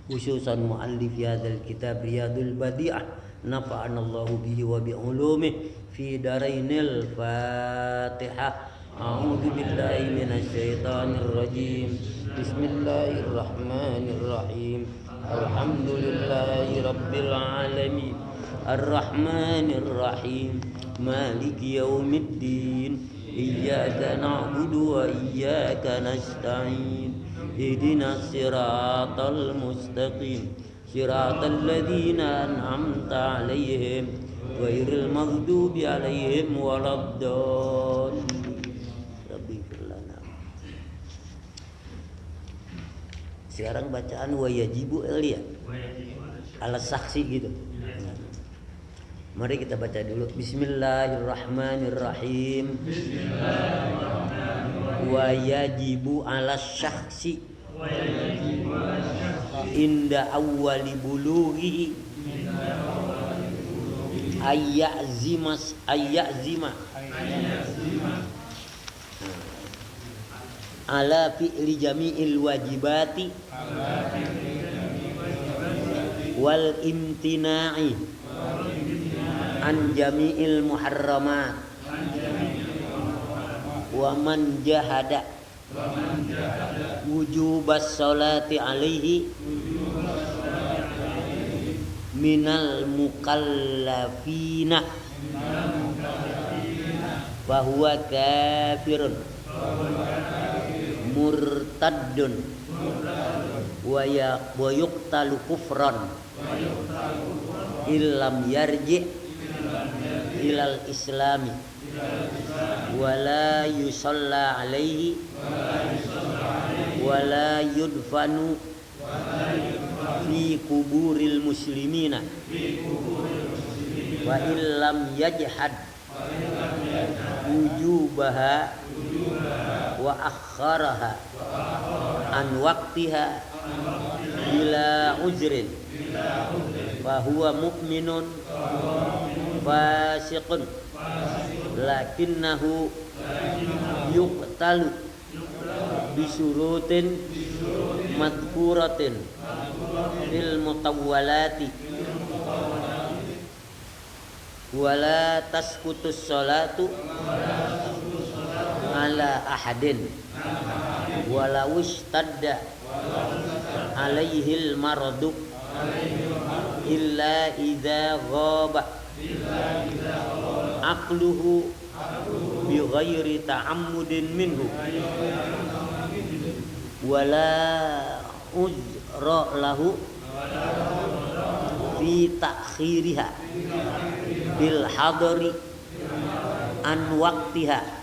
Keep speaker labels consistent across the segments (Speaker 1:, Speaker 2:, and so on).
Speaker 1: khususan muallif hadzal kitab Riyadul Badi'ah nafa'anallahu bihi wa bi ulumihi fi darainil Fatihah. A'udzu billahi minasy syaithanir rajim. Bismillahirrahmanirrahim. Alhamdulillahi rabbil alamin. Arrahmanir rahim. Maliki yaumiddin. Iyyaka na'budu wa iyyaka nasta'in. Ihdinas siratal mustaqim. Siratal ladzina an'amta 'alaihim ghairil maghdubi 'alaihim waladdallin. Sekarang bacaan wayajibu elia ala saksi gitu. Mari kita baca dulu. Bismillahirrahmanirrahim. Wayajibu ala saksi inda awwali bulughi ayyazima ala fi'li jami'il wajibati wal imtina'i an jami'il muharramat wa man jahada wujubas salati alaihi minal mukallafina fahuwa kafirun murtaddun wa yuqtalu kufran illam yarji ilal islami wala yusalla alaihi wala yudfanu fi kuburil muslimina wa illam yajhad wujubaha wa akharaha an waqtiha bila uzrin fa huwa mu'minun fasiqun lakinnahu yuqtalu bisurutin madhkuratin fil mutawwalati wala tasqutus salatu ala ahadin walau istadda alaihil maradu illa idza ghaba aqluhu bi ghairi ta'ammudin minhu wala uzra lahu fi ta'khiriha bil hadari an waqtiha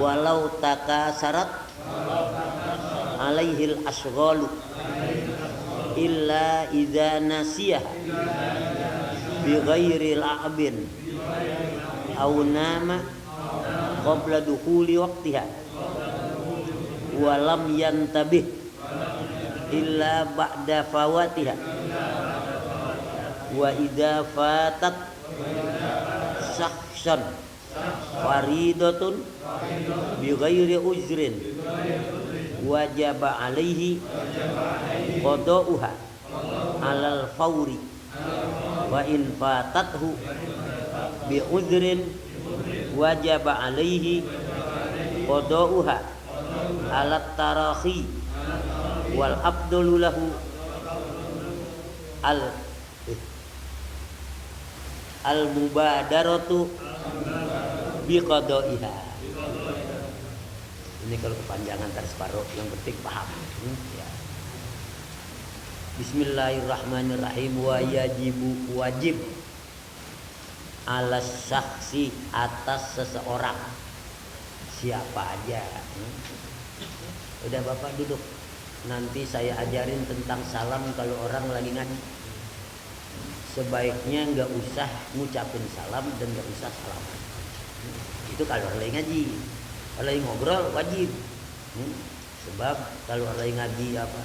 Speaker 1: walau takasarat alaihil asghalu illa idza nasiyah bi ghairi la'bin aw nama qabla dukhuli waqtiha wa lam yantabih illa ba'da fawatiha wa idza fatat sahsan faridatun bi ghairi uzrin wajaba alaihi qada'uha alal fawri wa in fatathu bi uzrin wajaba alaihi qada'uha alat tarahi wal afdalu lahu al mubadaratu bi qada'iha. Ini kalau kepanjangan tar separuh, yang penting paham. Ya. Bismillahirrahmanirrahim. Wa yajibu wajib ala saksi atas seseorang, siapa aja. Udah Bapak duduk, nanti saya ajarin tentang salam kalau orang lagi ngaji. Sebaiknya nggak usah ngucapin salam dan nggak usah salaman. Itu kalau orang lagi ngaji. Kalau lagi ngobrol wajib. Sebab kalau orang lagi ngaji apa,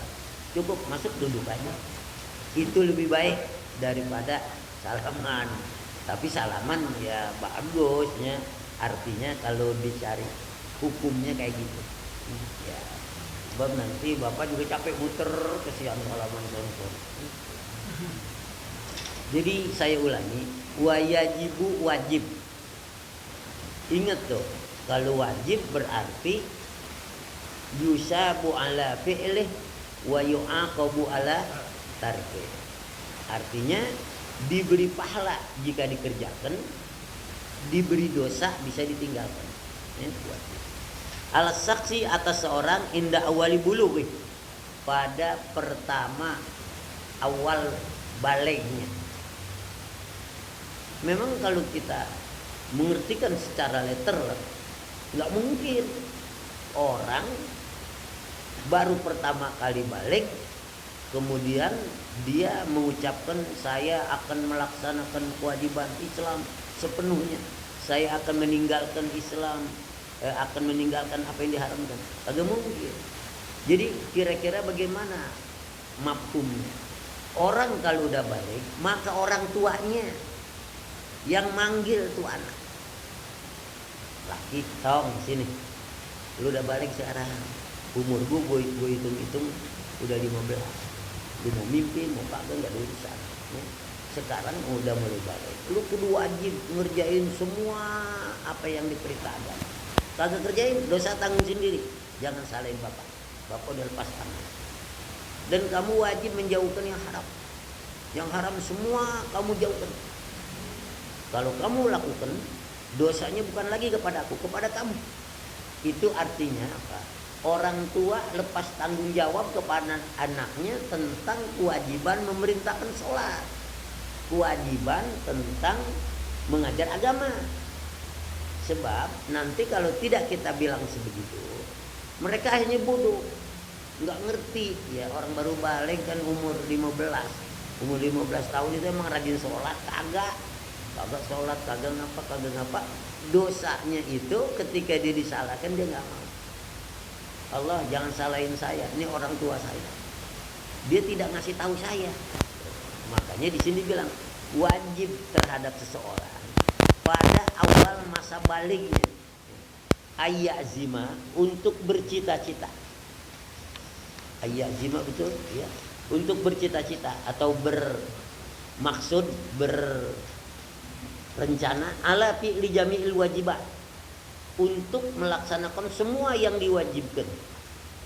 Speaker 1: cukup masuk duduk aja. Itu lebih baik daripada salaman. Tapi salaman ya bagusnya, artinya kalau dicari hukumnya kayak gitu. Ya. Sebab nanti bapak juga capek muter, kesian halaman sensor. Jadi saya ulangi, wayajibu wajib. Ingat tuh, kalau wajib berarti yusabu ala fi'lih wa yu'aqabu ala tarkih. Artinya diberi pahala jika dikerjakan, diberi dosa bisa ditinggalkan. Wajib. Alas saksi atas seorang inda awali bulugh, pada pertama awal balignya. Memang kalau kita mengertikan secara literal, nggak mungkin orang baru pertama kali balik kemudian dia mengucapkan saya akan melaksanakan kewajiban Islam sepenuhnya, saya akan meninggalkan Islam, akan meninggalkan apa yang diharamkan. Agak mungkin. Jadi kira-kira bagaimana mafhumnya? Orang kalau udah balik, maka orang tuanya yang manggil tuh anak. Laki, tong sini. Lu udah balik sekarang. Umur gue hitung-hitung udah 15. Lu mau mimpi, mau kagak enggak ada urusan. Sekarang udah mulai balik. Lu kudu wajib ngerjain semua apa yang diperintahkan. Kagak kerjain, dosa tanggung sendiri. Jangan salahin bapak. Bapak udah lepas tangan. Dan kamu wajib menjauhkan yang haram. Yang haram semua kamu jauhkan. Kalau kamu lakukan, dosanya bukan lagi kepada aku, kepada kamu. Itu artinya apa? Orang tua lepas tanggung jawab kepada anaknya tentang kewajiban memerintahkan sholat, kewajiban tentang mengajar agama. Sebab nanti kalau tidak kita bilang sebegitu, mereka akhirnya bodoh, nggak ngerti. Ya orang baru balik kan umur 15 tahun itu emang rajin sholat, kagak sholat, kagak ngapa. Dosanya itu ketika dia disalahkan dia nggak mau. Allah jangan salahin saya, ini orang tua saya. Dia tidak ngasih tahu saya. Makanya di sini bilang wajib terhadap seseorang pada awal masa baliknya ayyazima, untuk bercita-cita. Ayyazima betul ya, untuk bercita-cita atau bermaksud berencana ala fi'li jami'il wajibat, untuk melaksanakan semua yang diwajibkan,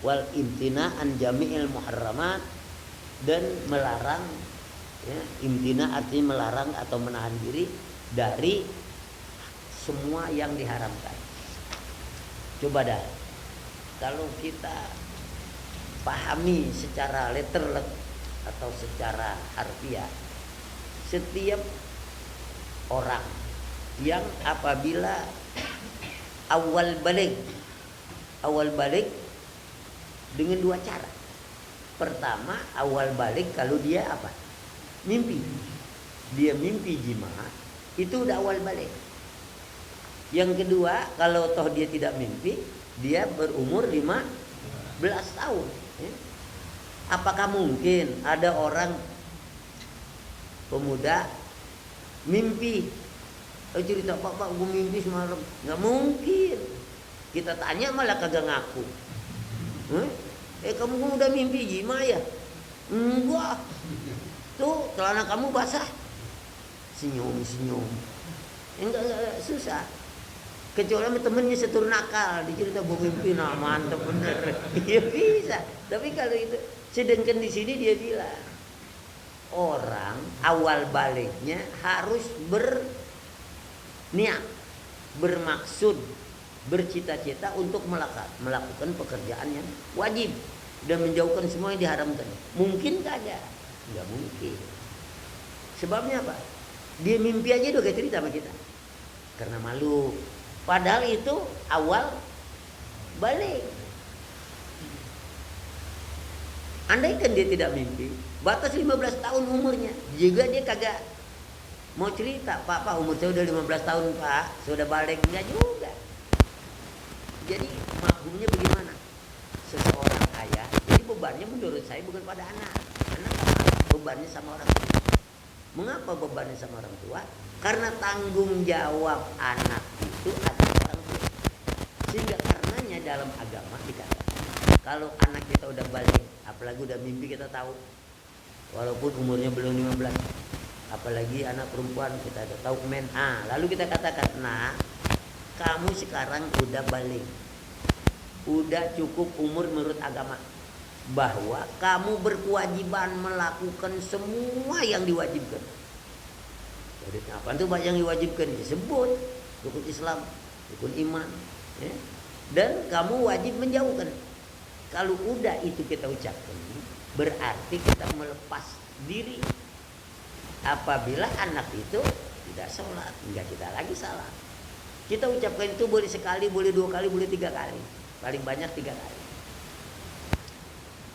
Speaker 1: wal imtina an jami'il muharramat, dan melarang ya, imtina artinya melarang atau menahan diri dari semua yang diharamkan. Coba dah, kalau kita pahami secara literal atau secara harfiah, setiap orang yang apabila awal balik dengan dua cara. Pertama, awal balik kalau dia apa? Mimpi. Dia mimpi jima, itu udah awal balik. Yang kedua, kalau toh dia tidak mimpi, dia berumur 15 tahun. Apakah mungkin ada orang pemuda mimpi, cerita pak gue mimpi semalam? Nggak mungkin. Kita tanya malah kagak ngaku. Kamu udah mimpi jima ya? Enggak. Tuh celana kamu basah. Senyum. Enggak susah. Kecuali sama temennya setur nakal, dicerita gue mimpi, nah mantep bener. Iya bisa. Tapi kalau itu, sedangkan di sini dia bilang orang awal baliknya harus berniat, bermaksud, bercita-cita untuk melakukan pekerjaan yang wajib dan menjauhkan semua yang diharamkan. Mungkin kagak? Nggak mungkin. Sebabnya apa? Dia mimpi aja udah kayak cerita sama kita karena malu. Padahal itu awal balik. Andaikan dia tidak mimpi, batas 15 tahun umurnya, juga dia kagak mau cerita, Pak umur saya udah 15 tahun Pak, sudah balik. Enggak juga. Jadi maksudnya bagaimana? Seseorang ayah, jadi bebannya menurut saya bukan pada anak. Anak apa? Bebannya sama orang tua. Mengapa bebannya sama orang tua? Karena tanggung jawab anak itu ada orang tua. Sehingga karenanya dalam agama dikatakan Kalau anak kita udah balik, apalagi udah mimpi, kita tahu walaupun umurnya belum 15, apalagi anak perempuan, kita udah tahu lalu kita katakan, nah kamu sekarang udah balik, udah cukup umur menurut agama, bahwa kamu berkewajiban melakukan semua yang diwajibkan. Jadi apa itu yang diwajibkan? Disebut rukun Islam, rukun iman, ya. Dan kamu wajib menjauhkan. Kalau udah itu kita ucapkan, berarti kita melepas diri. Apabila anak itu tidak sholat, enggak, kita lagi salah. Kita ucapkan itu boleh sekali, boleh 2 kali, boleh 3 kali, paling banyak 3 kali.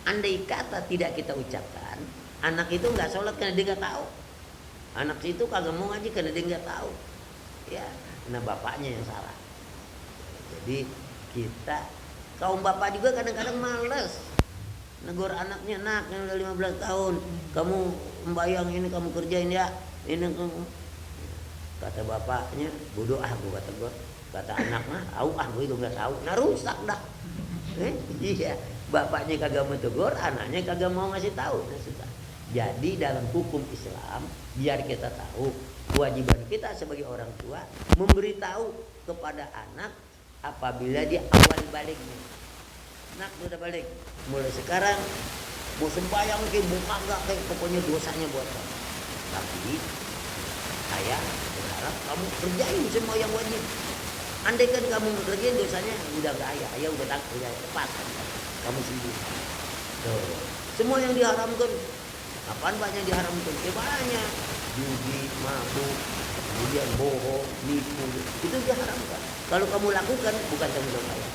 Speaker 1: Andai kata tidak kita ucapkan, anak itu nggak sholat karena dia nggak tahu. Anak itu kagak mau ngaji karena dia nggak tahu. Ya, nah bapaknya yang salah. Jadi kita, kaum bapak juga kadang-kadang males negor anaknya, nak yang udah 15 tahun, kamu membayang ini, kamu kerjain ya, ini kamu. Kata bapaknya, bodoh gua, kata gua. Kata anak mah, gua itu nggak tahu. Nah rusak dah. Iya, bapaknya kagak mau tegur, anaknya kagak mau ngasih tahu. Nah, susah. Jadi dalam hukum Islam, biar kita tahu, kewajiban kita sebagai orang tua memberitahu kepada anak apabila dia awal baliknya. Nak udah balik, mulai sekarang mau sembahyang kayak buka enggak, kayak pokoknya dosanya buat kamu. Tapi saya berharap kamu kerjain semua yang wajib. Andai kan kamu ngerjain, dosanya udah gak ayah udah tak, udah lepas kan, kamu sendiri. Tuh. Semua yang diharamkan, apaan banyak yang diharamkan? Banyak, judi, mabuk, kemudian bohong, nipu, itu diharamkan. Kalau kamu lakukan, bukan tanggung jawab ayah.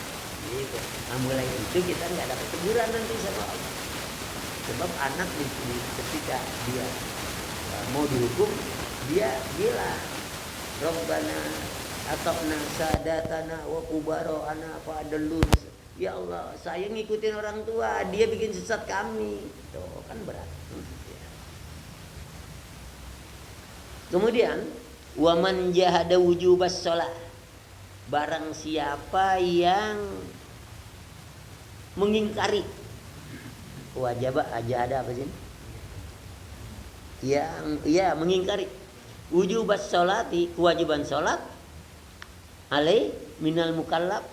Speaker 1: Gitu. Nah mulai itu kita nggak dapat teguran nanti sama Allah. Sebab anak ketika dia mau dihukum, dia bilang, Rabbana ataqna sadatana wa kubaro'ana fa'adallun. Ya Allah, saya ngikutin orang tua, dia bikin sesat kami. Tuh kan berat. Kemudian waman jahada wujubas shalah, barang siapa yang mengingkari wajib aja ada apa sih? Yang mengingkari wujubas sholati, kewajiban sholat, alai minal mukallaf,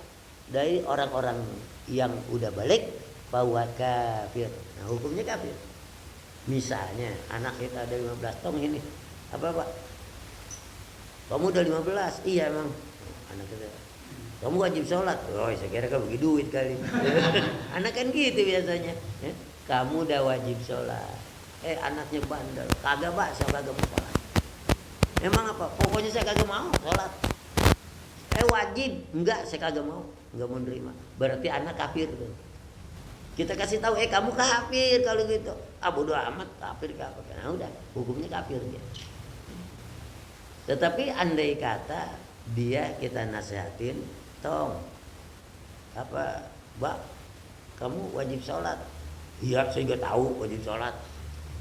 Speaker 1: dari orang-orang yang udah balik, bahwa kafir. Nah hukumnya kafir. Misalnya anak kita ada 15 tahun ini, apa Pak? Kamu udah 15? Iya emang. Anak kita, kamu wajib sholat. Oh saya kira kamu bagi duit kali. Anak kan gitu biasanya, ya? Kamu udah wajib sholat. Anaknya bandel, kagak Pak, saya kagak mau sholat. Emang apa? Pokoknya saya kagak mau sholat. Wajib? Enggak, saya kagak mau, enggak mau nerima. Berarti anak kafir tuh. Kita kasih tahu, kamu kafir kalau gitu. Bodoh amat, kafir. Nah udah, hukumnya kafir dia. Tetapi andai kata dia kita nasihatin, tong, Mbak, kamu wajib sholat. Iya, saya juga tahu wajib sholat.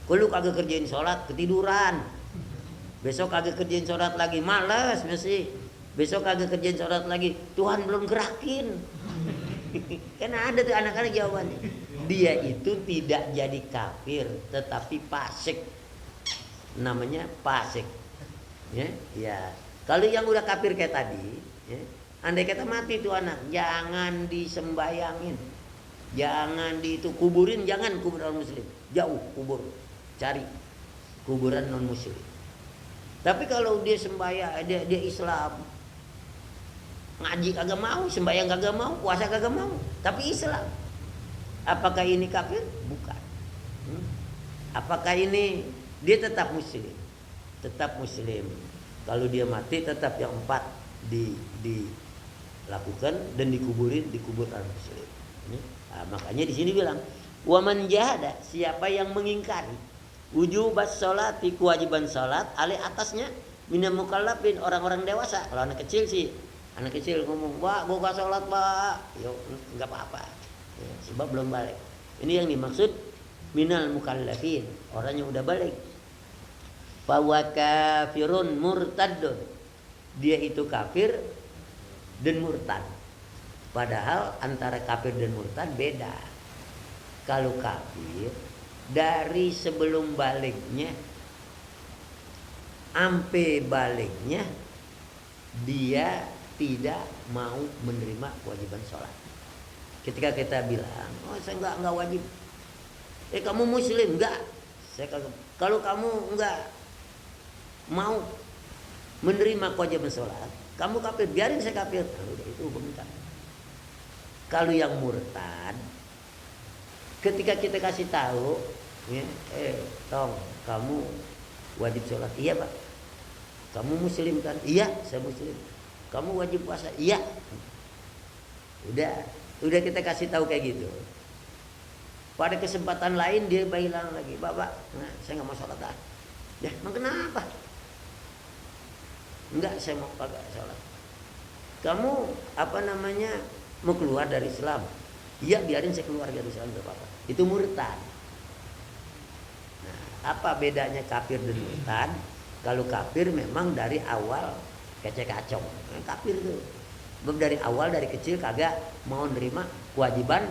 Speaker 1: Kalau kagak kerjain sholat, ketiduran. Besok kagak kerjain sholat lagi, malas masih. Besok kagak kerjain sholat lagi, Tuhan belum gerakin. Karena ada tuh anak-anak jawabannya. Dia itu tidak jadi kafir, tetapi fasik. Namanya fasik. Ya. Kalau yang udah kafir kayak tadi, ya, andai kata mati tuh anak, jangan disembayangin, jangan kuburin, jangan kubur orang muslim, jauh kubur, cari kuburan non muslim. Tapi kalau dia sembahyang, dia Islam, ngaji kagak mau, sembahyang kagak mau, puasa kagak mau, tapi Islam, apakah ini kafir? Bukan. Apakah ini dia tetap muslim? Tetap muslim. Kalau dia mati tetap yang 4 dilakukan dan dikubur orang muslim. Nah, makanya di sini bilang waman jahada, siapa yang mengingkari wujubas sholati, kewajiban salat, alih atasnya minal mukallafin, orang-orang dewasa. Kalau anak kecil sih, anak kecil ngomong, "Pak, gua gak sholat, Pak." Yo, enggak apa-apa. Ya, sebab belum balik. Ini yang dimaksud minal mukallafin, orang yang udah balik. Bahwa kafirun murtadun, dia itu kafir dan murtad. Padahal antara kafir dan murtad beda. Kalau kafir dari sebelum baliknya sampai baliknya dia tidak mau menerima kewajiban sholat. Ketika kita bilang, oh saya enggak wajib. Kamu muslim enggak? Kalau kamu enggak mau menerima kewajiban sholat, kamu kafir, biarin saya kafir. Nah, udah itu hukum kita. Kalau yang murtad, ketika kita kasih tahu, ya, tong kamu wajib sholat, iya pak. Kamu muslim kan? Iya, saya muslim. Kamu wajib puasa? Iya. Udah kita kasih tahu kayak gitu. Pada kesempatan lain dia bilang lagi, bapak, nah, saya nggak mau sholat dah. Ya, emang kenapa? Enggak, saya mau kagak sholat. Kamu mau keluar dari Islam? Iya, biarin saya keluar dari Islam, gak apa-apa. Itu murtad. Nah, apa bedanya kafir dan murtad? Kalau kafir memang dari awal kacau. Kafir tuh. Dari awal dari kecil kagak mau nerima kewajiban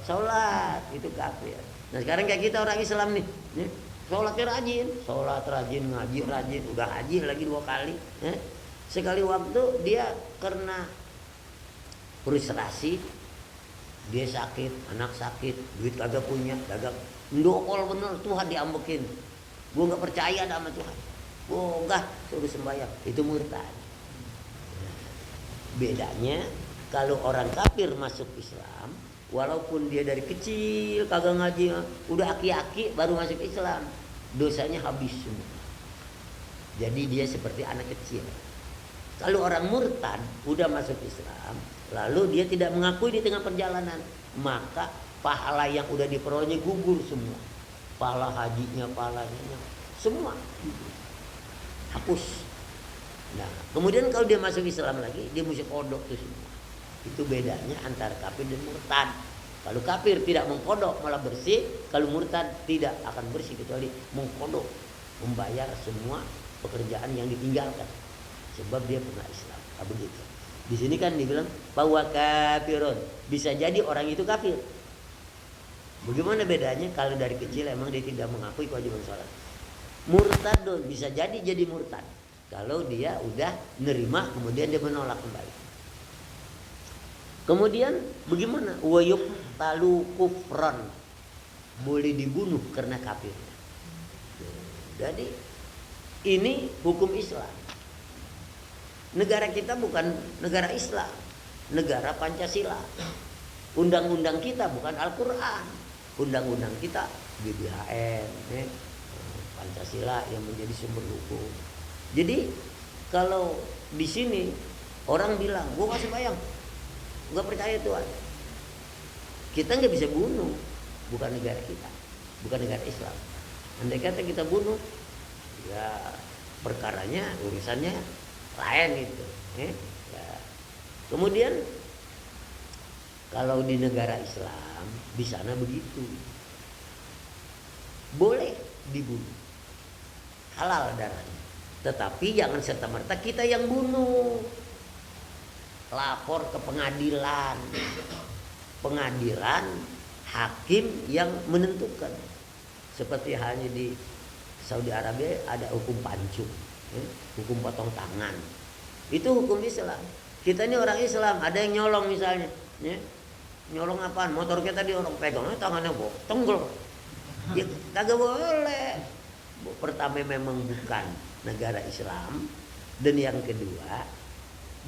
Speaker 1: sholat, itu kafir. Nah sekarang kayak kita orang Islam nih, sholatnya rajin, ngaji rajin, udah ngaji lagi 2 kali. Sekali waktu dia karena frustrasi, dia sakit, anak sakit, duit kagak punya, dagang ndokol bener, Tuhan diambekin. Gue nggak percaya sama Tuhan. Enggak, suruh sembahyang. Itu murtad. Bedanya kalau orang kafir masuk Islam, walaupun dia dari kecil kagak ngaji, udah aki-aki baru masuk Islam, dosanya habis semua. Jadi dia seperti anak kecil. Kalau orang murtad udah masuk Islam, lalu dia tidak mengakui di tengah perjalanan, maka pahala yang udah diperolehnya gugur semua. Pahala hajinya, pahalanya semua hapus. Nah, kemudian kalau dia masuk Islam lagi, dia mesti kodok itu semua. Itu bedanya antara kafir dan murtad. Kalau kafir tidak mengkodok malah bersih, kalau murtad tidak akan bersih kecuali mengkodok, membayar semua pekerjaan yang ditinggalkan. Sebab dia pernah Islam. Begitu. Di sini kan dibilang bahwa kafirun, bisa jadi orang itu kafir. Bagaimana bedanya? Kalau dari kecil emang dia tidak mengakui kewajiban sholat. Murtadun, bisa jadi murtad kalau dia udah nerima kemudian dia menolak kembali. Kemudian bagaimana? Wayuk talu kufran, boleh dibunuh karena kafirnya. Jadi ini hukum Islam. Negara kita bukan negara Islam, negara Pancasila. Undang-undang kita bukan Al-Quran, undang-undang kita GBHN, Pancasila yang menjadi sumber hukum. Jadi kalau di sini orang bilang, gua nggak sembahyang, nggak percaya Tuhan, kita nggak bisa bunuh, bukan negara kita, bukan negara Islam. Andai kata kita bunuh, ya perkaranya urusannya lain itu. Ya. Kemudian kalau di negara Islam di sana begitu, boleh dibunuh, halal darahnya. Tetapi jangan serta-merta kita yang bunuh. Lapor ke pengadilan. Pengadilan hakim yang menentukan. Seperti halnya di Saudi Arabia ada hukum pancung, hukum potong tangan. Itu hukum Islam. Kita ini orang Islam, ada yang nyolong misalnya, nyolong apaan? Motor kita di orang pegangnya tangannya tenggel. Ya kagak boleh. Pertama memang bukan negara Islam, dan yang kedua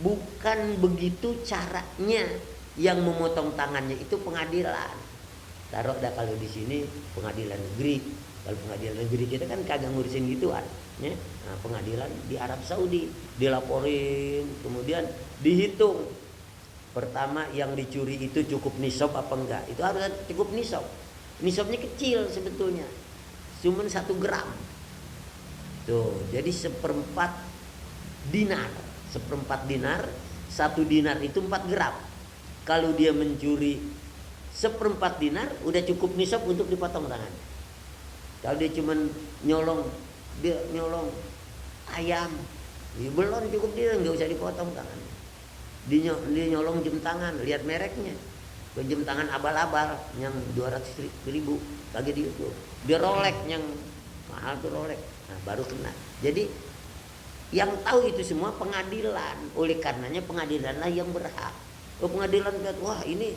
Speaker 1: bukan begitu caranya. Yang memotong tangannya itu pengadilan. Taruh dah kalau di sini pengadilan negeri. Kalau pengadilan negeri kita kan kagak ngurusin gituan, ya. Nah, pengadilan di Arab Saudi dilaporin, kemudian dihitung. Pertama yang dicuri itu cukup nisab apa enggak? Itu harus cukup nisab. Nisabnya kecil sebetulnya, cuma 1 gram. Tuh, jadi 1/4 dinar. 1/4 dinar, 1 dinar itu 4 gram. Kalau dia mencuri 1/4 dinar, udah cukup nisab untuk dipotong tangan. Kalau dia cuma nyolong ayam, ya belum cukup, dia nggak usah dipotong tangan. Dia nyolong jam tangan, lihat mereknya. Pinjam tangan abal-abal yang 200.000 lagi di YouTube. Dia Rolex yang mahal tuh Rolex. Nah, baru kena. Jadi yang tahu itu semua pengadilan. Oleh karenanya pengadilanlah yang berhak. Oh, pengadilan lihat, wah ini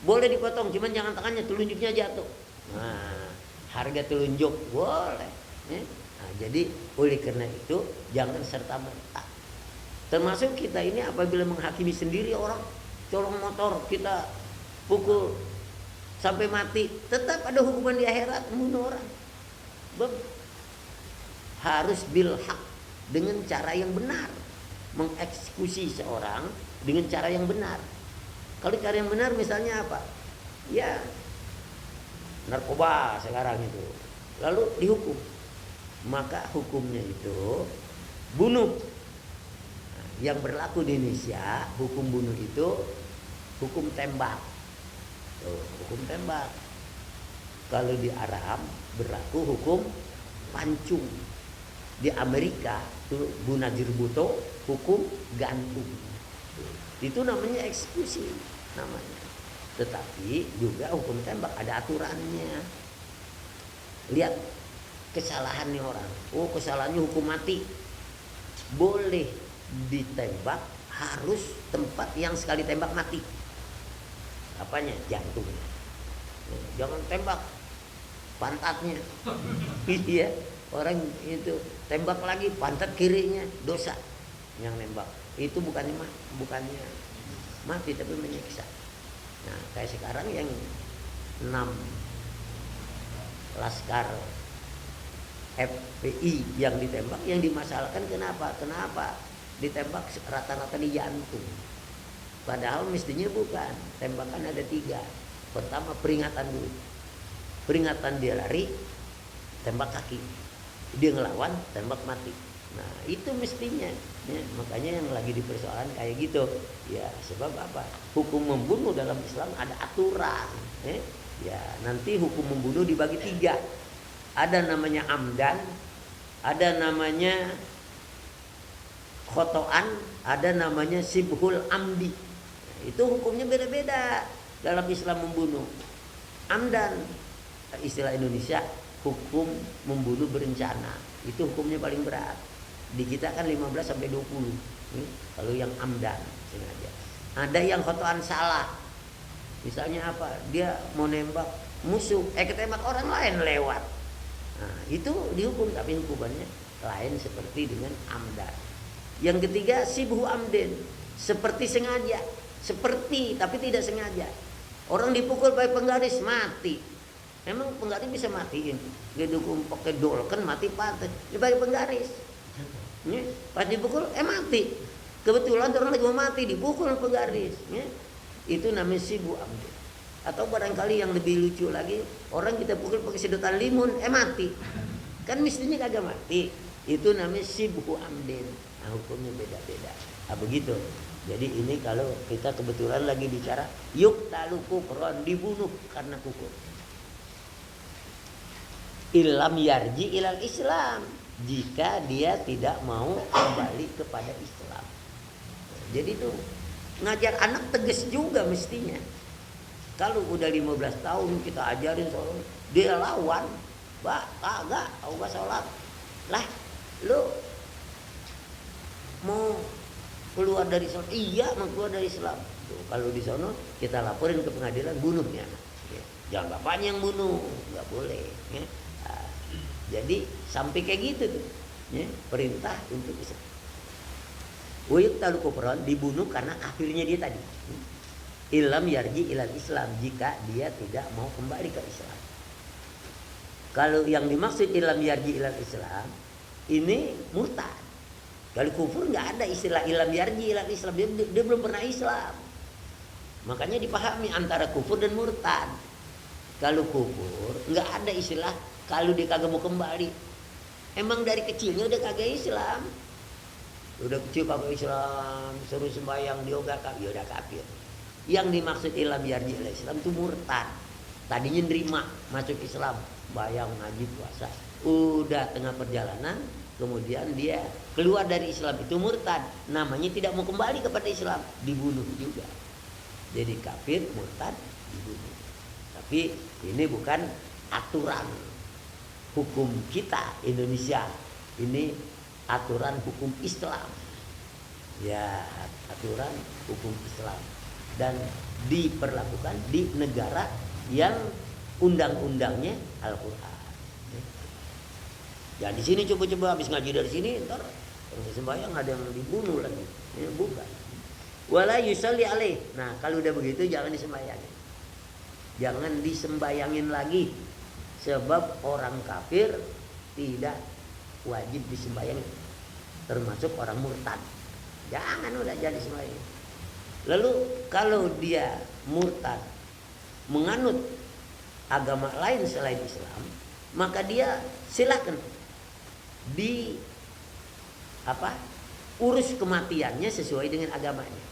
Speaker 1: boleh dipotong, cuman jangan tangannya, telunjuknya jatuh. Nah, harga telunjuk boleh. Nah, jadi oleh karena itu jangan serta merta. Termasuk kita ini apabila menghakimi sendiri orang colong motor kita pukul sampai mati, tetap ada hukuman di akhirat membunuh orang. Harus bil haq, dengan cara yang benar, mengeksekusi seorang dengan cara yang benar. Kalau cara yang benar misalnya apa? Ya narkoba sekarang itu, lalu dihukum, maka hukumnya itu bunuh. Nah, yang berlaku di Indonesia hukum bunuh itu hukum tembak. Hukum tembak. Kalau di Arab berlaku hukum pancung. Di Amerika itu Bunazir Bhutto hukum gantung. Itu namanya eksekusi namanya. Tetapi juga hukum tembak ada aturannya. Lihat kesalahannya orang. Oh, kesalahannya hukum mati. Boleh ditembak, harus tempat yang sekali tembak mati. Apanya? Jantungnya. Jangan tembak pantatnya. Iya, orang itu tembak lagi pantat kirinya, dosa. Yang nembak itu bukannya mati tapi menyiksa. Nah, kayak sekarang yang 6 laskar FPI yang ditembak, yang dimasalahkan kenapa ditembak rata-rata di jantung. Padahal mestinya bukan. Tembakan ada 3. Pertama peringatan dulu. Peringatan dia lari, tembak kaki. Dia ngelawan, tembak mati. Nah, itu mestinya. Ya, makanya yang lagi dipersoalkan kayak gitu. Ya, sebab apa? Hukum membunuh dalam Islam ada aturan. Ya, nanti hukum membunuh dibagi 3. Ada namanya amdan, ada namanya khotoan, ada namanya sibhul amdi. Itu hukumnya beda-beda dalam Islam membunuh. Amdan, istilah Indonesia, hukum membunuh berencana. Itu hukumnya paling berat. Di kita kan 15 sampai 20. Kalau yang amdan sengaja. Ada yang khotoan salah. Misalnya apa? Dia mau nembak musuh, ketembak orang lain lewat. Nah, itu dihukum, tapi hukumannya lain seperti dengan amdan. Yang ketiga sibhu amden, seperti sengaja. Seperti tapi tidak sengaja. Orang dipukul pakai penggaris mati. Emang penggaris bisa matiin? Dia dukung pakai dolken mati pantai. Dia pakai penggaris. Pas dipukul mati. Kebetulan orang lagi mau mati dipukul penggaris. Itu namanya sibhu amden. Atau barangkali yang lebih lucu lagi, orang kita pukul pakai sedotan limun mati. Kan mestinya kagak mati. Itu namanya sibhu amden. Nah, hukumnya beda-beda. Nah, begitu. Jadi ini kalau kita kebetulan lagi bicara yuk talu kufron, dibunuh karena kufur. Ilam yarji ilal Islam, jika dia tidak mau kembali kepada Islam. Jadi itu ngajar anak tegas juga mestinya. Kalau udah 15 tahun kita ajarin soal dia lawan, kagak, aku gak sholat. Lah, lu mau keluar dari Islam? Iya, mau keluar dari Islam. Tuh, kalau di sana kita laporin ke pengadilan, bunuhnya. Ya, jangan bapaknya yang bunuh, nggak boleh. Ya. Nah, jadi sampai kayak gitu tuh, ya, perintah untuk Islam. Uyuk talu kufran, dibunuh karena kafirnya dia tadi. Ilam yarji ilal Islam, jika dia tidak mau kembali ke Islam. Kalau yang dimaksud ilam yarji ilal Islam ini murtad. Kalau kufur nggak ada istilah ilam yarji ilal Islam, dia belum pernah Islam. Makanya dipahami antara kufur dan murtad. Kalau kufur nggak ada istilah kalau dia kagak mau kembali. Emang dari kecilnya udah kagak Islam. Udah kecil kagak Islam, suruh sembahyang dia udah kafir. Yang dimaksud ilam yarji ilal Islam itu murtad. Tadinya nerima masuk Islam, bayang ngaji puasa. Udah tengah perjalanan kemudian dia keluar dari Islam, itu murtad. Namanya tidak mau kembali kepada Islam, dibunuh juga. Jadi kafir, murtad dibunuh. Tapi ini bukan aturan hukum kita Indonesia. Ini aturan hukum Islam. Ya, aturan hukum Islam. Dan diperlakukan di negara yang undang-undangnya Al-Qur'an. Ya di sini coba-coba habis ngaji dari sini, ntar orang sembahyang ada yang dibunuh lagi. Ya, bukan. Wala yusalli alaih. Nah, kalau udah begitu jangan disembayangin. Jangan disembayangin lagi. Sebab orang kafir tidak wajib disembayangin. Termasuk orang murtad. Jangan udah jadi sembahyang. Lalu kalau dia murtad menganut agama lain selain Islam, maka dia silakan urus kematiannya sesuai dengan agamanya.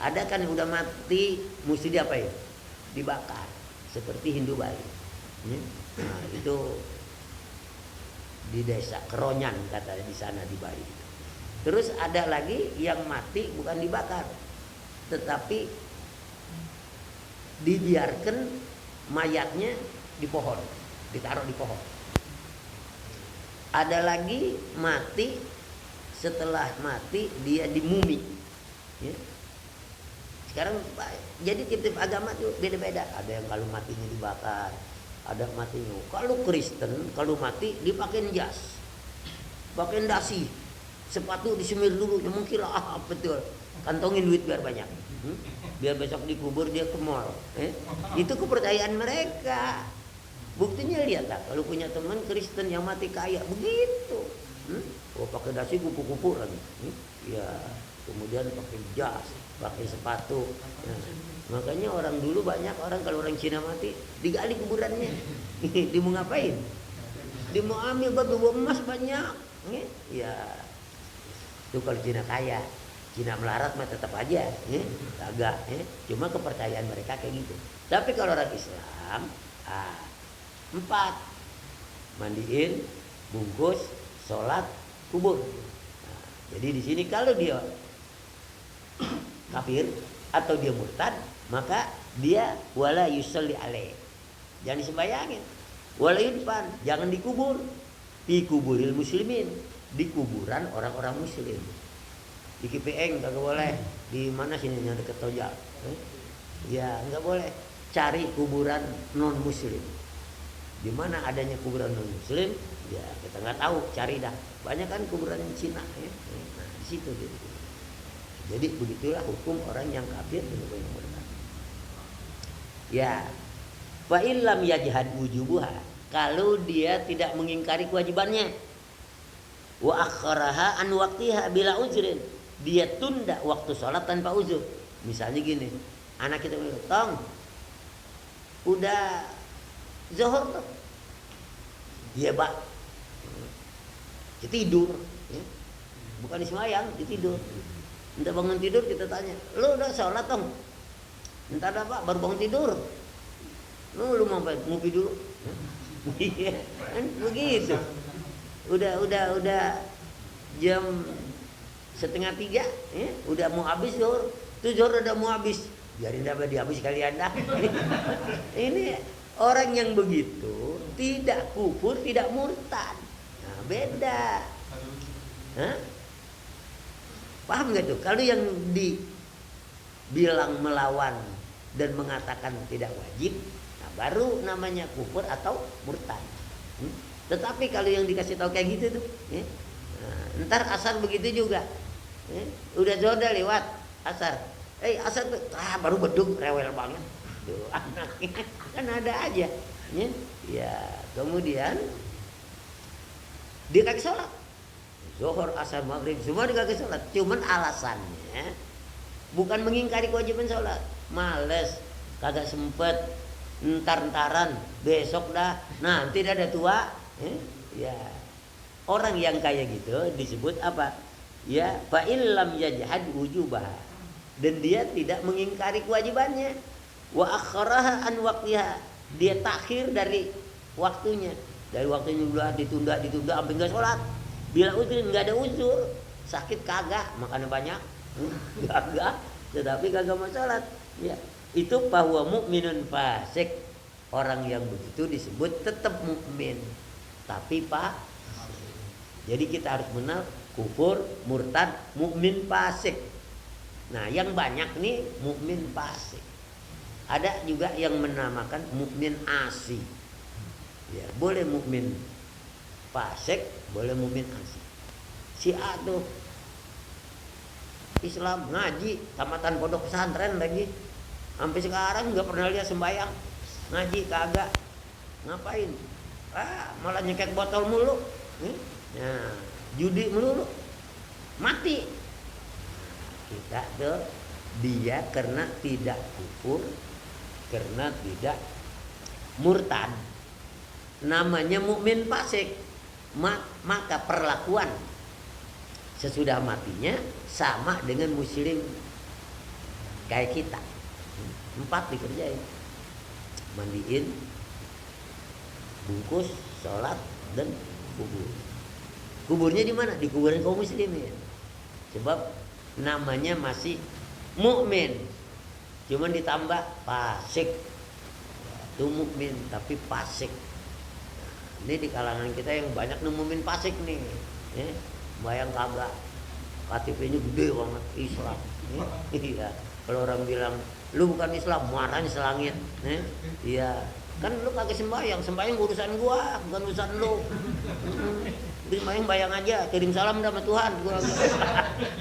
Speaker 1: Ada kan yang udah mati mesti diapain? Dibakar seperti Hindu Bali. Nah, itu di desa Keronyan katanya di sana di Bali. Terus ada lagi yang mati bukan dibakar, tetapi dibiarkan mayatnya di pohon, ditaruh di pohon. Ada lagi mati, setelah mati dia dimumi. Ya. Sekarang jadi tiap-tiap agama tuh beda-beda. Ada yang kalau matinya dibakar, ada matinya. Kalau Kristen kalau mati dipakein jas, pakein dasi, sepatu disemir dulu, mungkin lah betul. Kantongin duit biar banyak. Biar besok dikubur dia ke mall. Itu kepercayaan mereka. Buktinya lihat lah, kalau punya teman Kristen yang mati kaya begitu. Oh pakai dasi kupu-kupu lagi. Ya, kemudian pakai jas, pakai sepatu. Nah, makanya orang dulu banyak orang kalau orang Cina mati digali kuburannya. Dia mau ngapain? Dia mau ambil batu emas banyak. Ya, itu kalau Cina kaya. Cina melarat mah tetap aja, kagak. Cuma kepercayaan mereka kayak gitu. Tapi kalau orang Islam, 4 mandiin, bungkus, sholat, kubur. Nah, jadi di sini kalau dia kafir atau dia murtad, maka dia wala yusalli alaih. Jangan disembayangin. Wala yudfan, jangan dikubur. Di kuburil muslimin, di kuburan orang-orang muslim. Di KPN nggak boleh. Di mana sini yang dekat Tojak? Ya nggak boleh. Cari kuburan non muslim. Di mana adanya kuburan non muslim, ya kita nggak tahu, cari dah. Banyak kan kuburan Cina, ya. Nah di situ gitu. Jadi begitulah hukum orang yang kafir dan orang yang murtad. Ya, fa illam yajhad wujubuha, kalau dia tidak mengingkari kewajibannya, wa akharaha an waqtiha bila uzrin, dia tunda waktu sholat tanpa uzur. Misalnya gini, anak kita bilang, "Tong, udah zuhur tuh." Iya, Pak. Dia tidur, ya. Bukan disemayang, dia tidur. Entah bangun tidur kita tanya, "Lu udah sholat, Tong?" "Entar dah, Pak, baru bangun tidur." Lu mau apa? Ngopi dulu. Iya, kan begitu. Udah jam 2:30, ya. Udah mau habis zuhur. Tuh zuhur udah mau habis. Biarin dapat dihabis kalian dah. Ini orang yang begitu tidak kufur, tidak murtad. Nah, beda. Hah? Paham gak tuh? Kalau yang dibilang melawan dan mengatakan tidak wajib, nah baru namanya kufur atau murtad. Tetapi kalau yang dikasih tahu kayak gitu tuh, nah, ntar asar begitu juga. Udah jodoh lewat asar. Asar tuh, baru beduk, rewel banget. Tuh anaknya kan ada aja. Ya, kemudian dia kagak sholat. Zuhur, asar, maghrib, semua dia kagak sholat. Cuman alasannya bukan mengingkari kewajiban sholat, males, kagak sempet, entar-entaran, besok dah, nanti dah ada tua. Ya, orang yang kayak gitu disebut apa? Ya, fa illam yajhad wujubah, dan dia tidak mengingkari kewajibannya. Wa akharaha an waqtiha, dia takhir dari waktunya. Dari waktunya udah ditunda sampai enggak sholat. Bila uzur enggak ada uzur, sakit kagak, makannya banyak, kagak, tetapi kagak mau sholat. Ya, itu bahwa mukminun fasik. Orang yang begitu disebut tetap mukmin, tapi pak. Jadi kita harus mengenal kufur, murtad, mukmin fasik. Nah, yang banyak nih mukmin fasik. Ada juga yang menamakan mukmin asi. Ya, boleh mukmin fasik, boleh mukmin asi. Si A tuh Islam, ngaji, tamatan pondok pesantren lagi. Sampai sekarang nggak pernah lihat sembahyang. Ngaji kagak. Ngapain? Malah nyekek botol mulu. Nah, judi melulu. Mati. Kita tuh dia karena tidak kufur, karena tidak murtad, namanya mukmin fasik. Maka perlakuan sesudah matinya sama dengan muslim kayak kita. 4 dikerjain, mandiin, bungkus, sholat, dan kubur. Kuburnya di mana? Di kuburan kaum muslimin. Sebab namanya masih mukmin, cuman ditambah fasik. Itu mukmin tapi fasik. Ini di kalangan kita yang banyak nemuin fasik nih, bayang kagak, KTP-nya gede banget Islam. Iya, kalau orang bilang lu bukan Islam, marahnya selangit. Iya, kan lu kagak sembahyang urusan gua, bukan urusan lu. Sembahyang bayang aja, kirim salam sama Tuhan. Gua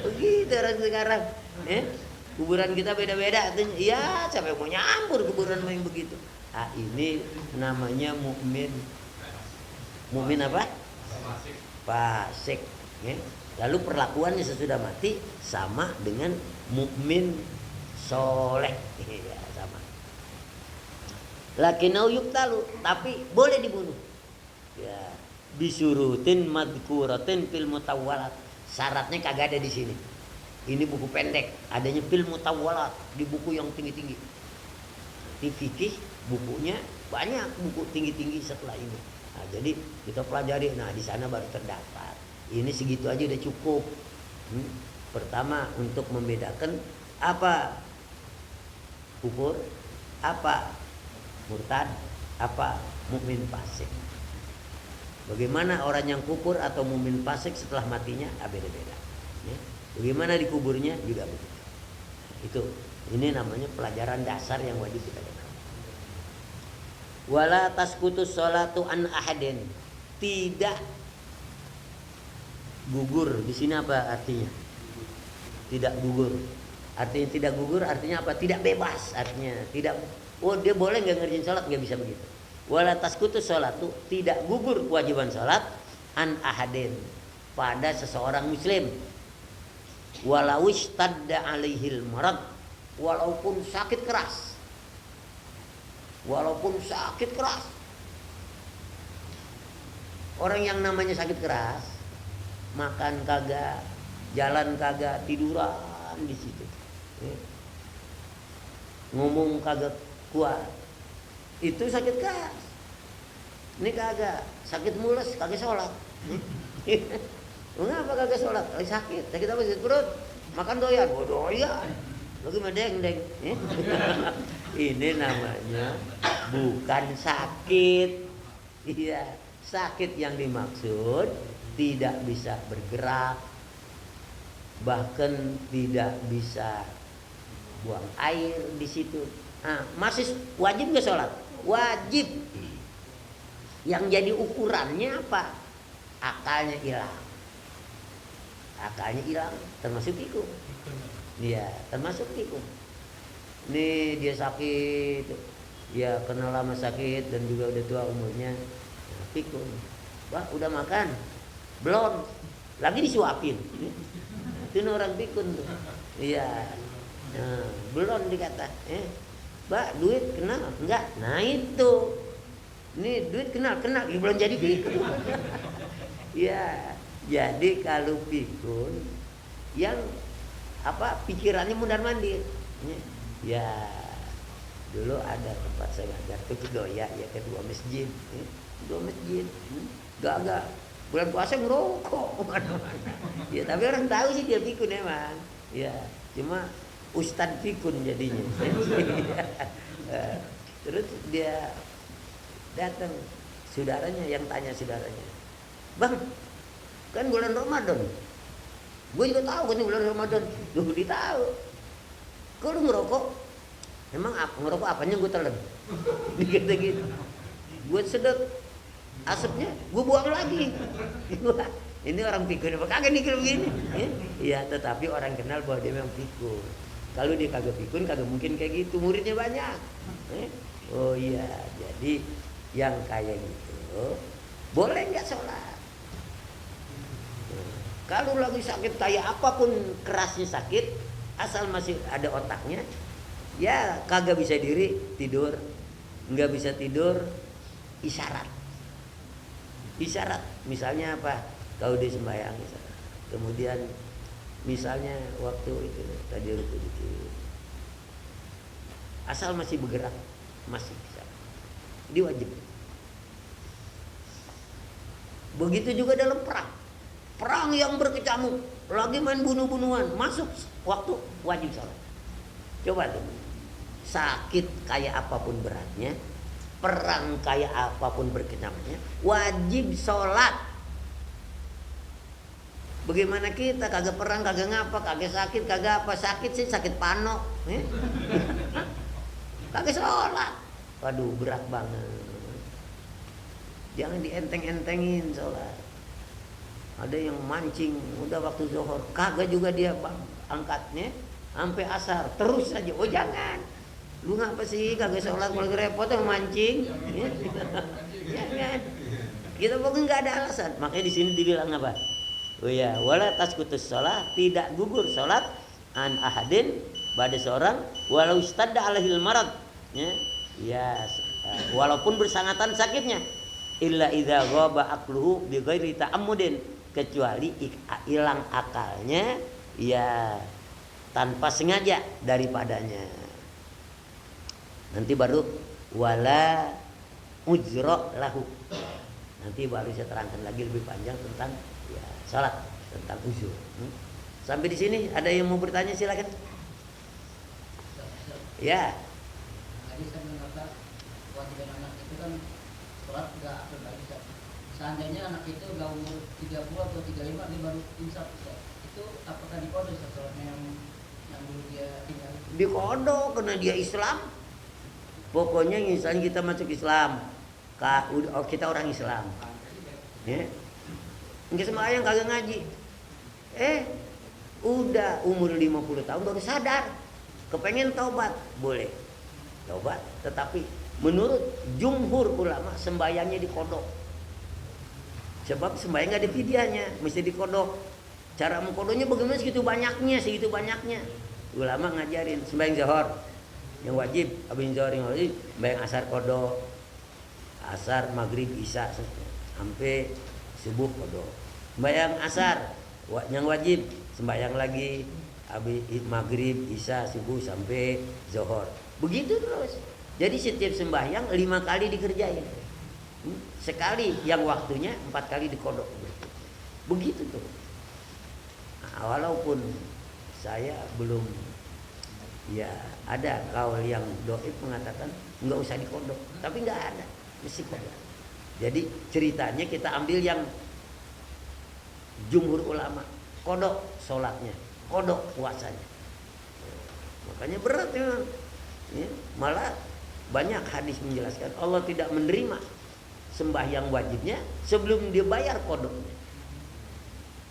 Speaker 1: begitu orang sekarang. Kuburan kita beda-beda. Iya, siapa yang mau nyampur kuburan yang begitu? Ini namanya mukmin. Mukmin apa? Fasik. Lalu perlakuannya sesudah mati sama dengan mukmin soleh. Ya, sama. Lakinau yuktalu, tapi boleh dibunuh. Ya, bisurutin madkuratin fil mutawwalat. Syaratnya kagak ada di sini. Ini buku pendek, adanya fil mutawwalat, di buku yang tinggi-tinggi. Di fikih bukunya banyak, buku tinggi-tinggi setelah ini. Nah, jadi kita pelajari, nah di sana baru terdapat. Ini segitu aja udah cukup. Pertama untuk membedakan apa kufur, apa murtad, apa mukmin fasik. Bagaimana orang yang kufur atau mukmin fasik setelah matinya beda-beda. Bagaimana dikuburnya juga begitu. Itu ini namanya pelajaran dasar yang wajib kita dengar. Wala tasqutus sholatu an ahadin. Tidak gugur. Di sini apa artinya? Tidak gugur. Artinya tidak gugur artinya apa? Tidak bebas artinya. Tidak. Oh, dia boleh enggak ngerjain salat, enggak bisa begitu. Wala tasqutus sholatu, tidak gugur kewajiban salat an ahadin pada seseorang muslim. Walau ishtadda alaihil marad, walaupun sakit keras. Walaupun sakit keras. Orang yang namanya sakit keras, makan kagak, jalan kagak, tiduran di situ. Ngomong kagak kuat. Itu sakit keras. Ini kagak, sakit mules, kagak sholat. Mengapa kagak sholat? Sakit apa? Sakit perut. Makan doyan, doyan. Lagi medeng-deng. Ini namanya bukan sakit. Iya, sakit yang dimaksud tidak bisa bergerak, bahkan tidak bisa buang air di situ. Masih wajib nggak sholat? Wajib. Yang jadi ukurannya apa? Akalnya hilang. Akalnya hilang, termasuk pikun. Iya, termasuk pikun. Nih dia sakit, ya kenal lama sakit dan juga udah tua umurnya, pikun. Wah, udah makan? Belum. Lagi disuapin. Itu orang pikun tuh. Iya. Belum dikata. Mbak, duit kenal? Enggak. Nah itu. Nih duit kenal, belum jadi pikun. Iya. Jadi kalau pikun yang pikirannya mundar-mandir. Ya, dulu ada tempat saya ngajar tuh Kedoya, ya kedua masjid. Gak. Bulan puasa ngerokok kemana-mana. Ya tapi orang tahu sih dia pikun emang. Ya, cuma Ustadz pikun jadinya. Terus dia datang, saudaranya yang tanya saudaranya, bang, kan bulan Ramadan, gue juga tahu kan bulan Ramadan, gue tahu. Kok lu ngerokok? Emang apa ngerokok apanya gue telan? Dikata gitu. Gue sedot asapnya, gue buang lagi. Ini orang pikun apa kagak nih begini? Iya, tetapi orang kenal bahwa dia memang pikun. Kalau dia kagak pikun, kagak mungkin kayak gitu. Muridnya banyak. Oh iya, jadi yang kayak gitu boleh nggak sholat? Kalau lagi sakit kayak apapun kerasnya sakit, asal masih ada otaknya, ya kagak bisa diri tidur, nggak bisa tidur, isyarat. Isyarat, misalnya apa? Kalau dia sembahyang, kemudian misalnya waktu itu tadi ruku dikit, asal masih bergerak, masih bisa, dia wajib. Begitu juga dalam perang yang berkecamuk, lagi main bunuh-bunuhan, masuk waktu wajib sholat. Coba tuh, sakit kayak apapun beratnya, perang kayak apapun berkecamuknya, wajib sholat. Bagaimana kita kagak perang, kagak ngapa, kagak sakit, kagak apa, sakit sih sakit pano, kagak sholat. Waduh, berat banget. Jangan dienteng-entengin sholat. Ada yang mancing, udah waktu zuhur, kagak juga dia angkatnya sampai asar, terus aja. Oh jangan, lu ngapa sih kagak sholat, malah repot mancing. Jangan. Kita pokoknya nggak ada alasan. Makanya di sini dibilang apa? Oh ya, wala tasqutus shalah, tidak gugur salat an ahadin pada seorang walau istadda alaihil marad, ya, walaupun bersangatan sakitnya, illa idza ghaba aqluhu bi ghairi ta'ammudin, kecuali hilang akalnya ya tanpa sengaja daripadanya. Nanti baru wala ujra lahu. Nanti baru saya terangkan lagi lebih panjang tentang ya salat, tentang uzur. Sampai di sini ada yang mau bertanya, silakan. Ya.
Speaker 2: Tadi saya mengatakan kewajiban anak itu kan sholat nggak bisa. Seandainya anak itu udah umur 30 atau 35 dia baru insaf, itu apakah dikodok sholatnya yang dulu dia tinggal?
Speaker 1: Dikodok karena dia Islam. Pokoknya misalnya kita masuk Islam, kita orang Islam, ya. Nggak sembahyang, kagak ngaji. Udah umur 50 tahun baru sadar, kepengen taubat, boleh taubat. Tetapi menurut jumhur ulama sembahyangnya dikodok. Sebab sembahyang nggak ada fidyahnya, mesti dikodok. Cara mengkodoknya bagaimana? Segitu banyaknya. Ulama ngajarin sembahyang zuhur yang wajib, habis zuhur yang wajib, sembahyang asar kodok, asar, maghrib, isya sampai subuh kodok. Sembahyang asar yang wajib, sembahyang lagi habis maghrib, isya, subuh sampai zuhur. Begitu terus. Jadi setiap sembahyang 5 kali dikerjain. Sekali yang waktunya 4 kali dikodok. Begitu tuh. Nah, walaupun saya belum, ya ada kaul yang doib mengatakan nggak usah dikodok, tapi nggak ada, mesti kodok. Jadi ceritanya kita ambil yang jumhur ulama, kodok sholatnya, kodok puasanya. Makanya berat ya. Malah banyak hadis menjelaskan Allah tidak menerima sembahyang wajibnya sebelum dia bayar kodoknya.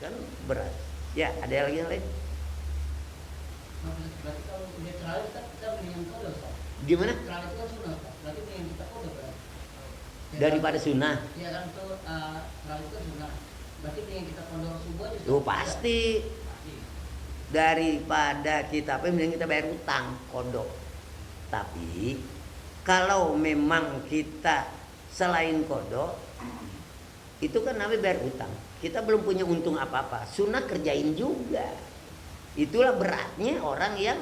Speaker 1: Kan berat. Ya, ada lagi yang lain?
Speaker 2: Berarti kalau udah terawih kita mendingan kodok, Pak.
Speaker 1: Gimana?
Speaker 2: Terawih itu kan sunnah, Pak. Berarti mendingan kita kodok, Pak.
Speaker 1: Daripada sunnah.
Speaker 2: Iya kan, itu terawih itu sunnah. Berarti mendingan kita kodok subuh aja.
Speaker 1: Tuh pasti. Daripada kita mending kita bayar utang kodok. Tapi kalau memang kita selain kodok, itu kan namanya bayar utang. Kita belum punya untung apa-apa. Sunnah kerjain juga. Itulah beratnya orang yang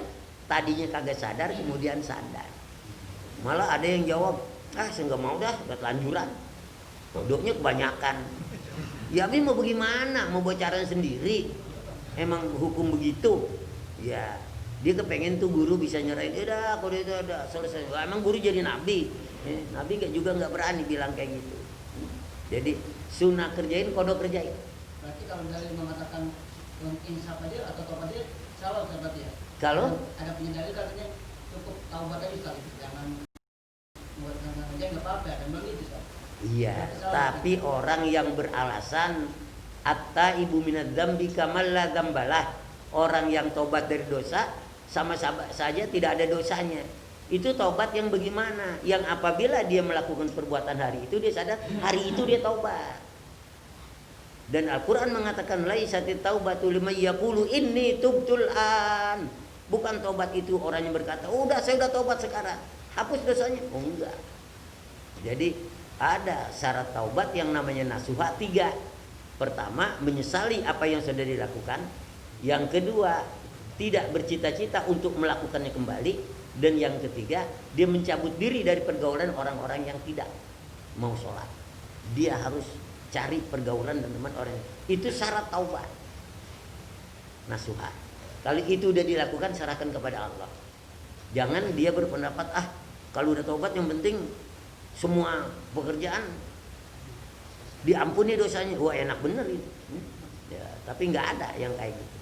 Speaker 1: tadinya kagak sadar kemudian sadar. Malah ada yang jawab, saya nggak mau dah, udah telanjuran. Kodoknya kebanyakan. Ya tapi mau bagaimana? Mau buat caranya sendiri. Emang hukum begitu. Ya Dia kepengen tuh guru bisa nyerahin, udah kalau itu udah selesai. Wah, emang guru jadi nabi? Nabi nggak berani bilang kayak gitu. Jadi sunnah kerjain, kodok kerjain.
Speaker 2: Berarti kalau dalil mengatakan insaf aja atau taubat aja salah berarti ya?
Speaker 1: Kalau
Speaker 2: ada punya dalil katanya cukup taubat aja sekali, jangan buat aja nggak apa-apa, dan begitu kan?
Speaker 1: iya, tapi orang yang beralasan atta ibu minad dzambi kamal la dzambalah, orang yang tobat dari dosa sama saja tidak ada dosanya. Itu taubat yang bagaimana? Yang apabila dia melakukan perbuatan hari itu dia sadar hari itu dia taubat. Dan Al-Quran mengatakan laisatit taubatu liman yaqulu inni tubtul an. Bukan taubat itu orang yang berkata, udah saya udah taubat sekarang, hapus dosanya. Oh enggak. Jadi ada syarat taubat yang namanya nasuha 3. Pertama, menyesali apa yang sudah dilakukan. Yang kedua, tidak bercita-cita untuk melakukannya kembali. Dan yang ketiga, dia mencabut diri dari pergaulan orang-orang yang tidak mau sholat. Dia harus cari pergaulan dan teman orang itu syarat taubat nasuha. Kalau itu udah dilakukan, serahkan kepada Allah. Jangan dia berpendapat kalau udah taubat yang penting semua pekerjaan diampuni dosanya. Wah enak bener itu ya, tapi nggak ada yang kayak gitu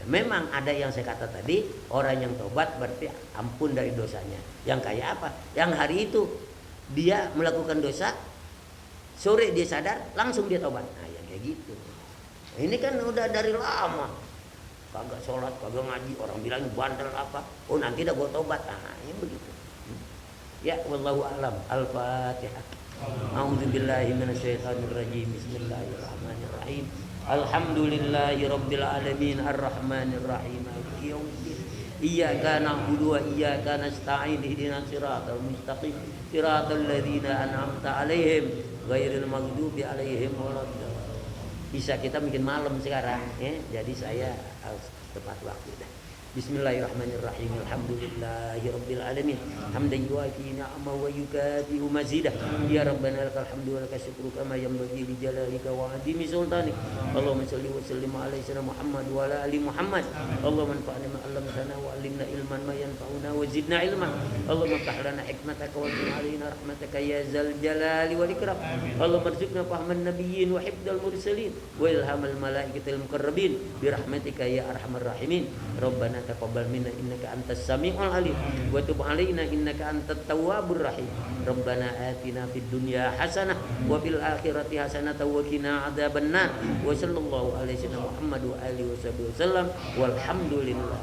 Speaker 1: ya. Memang ada yang saya kata tadi, orang yang taubat berarti ampun dari dosanya. Yang kayak apa? Yang hari itu dia melakukan dosa, sore dia sadar, langsung dia tobat. Nah, yang kayak gitu. Ini kan udah dari lama. Kagak sholat, kagak ngaji, orang bilang bandel apa. Oh, nanti dah gua tobat. Nah, yang begitu. Ya, wallahu a'lam. Al-Fatihah. A'udzubillahi minasyaitonirrajim. Bismillahirrahmanirrahim. Alhamdulillahirabbil alamin arrahmanir rahim. Maliki yaumiddin. Iyyaka na'budu wa iyyaka nasta'in. Ihdinas siratal mustaqim. Siratal ladzina an'amta 'alaihim ghairil maghdubi 'alaihim waladdallin. Bisa kita bikin malam sekarang ya. Jadi saya harus tepat waktu dah. Bismillahirrahmanirrahim. Alhamdulillahirabbil alamin. Hamdan yuwafi ni'amahu wa yukafi'u mazidah. Ya Rabbana lakal hamdu wa lakal syukru kama yanbaghi li jalalika wa 'azimi sultanik. Allahumma shalli wa sallim ala sayyidina Muhammad wa ala ali Muhammad. Allahumma anfa'na ma 'allamtana wa 'allimna ilman ma yanfa'una wa zidna ilman. Allahumma iftah lana hikmataka wa zid 'alaina rahmataka ya zal jalali wal ikram. Allahumma arzuqna fahman nabiyyin wa hifdzal mursalin wa ilhamal malaikatil muqarrabin bi rahmatika ya arhamar rahimin. Rabbana taqabbal minna innaka antas samiul alim wa tub alaina innaka antat tawwabur rahim. Rabbana atina fid dunya hasanah wa fil akhirati hasanah wa qina adzabannar. Wa sallallahu alaihi wasallam Muhammad wa alihi wasallam walhamdulillah.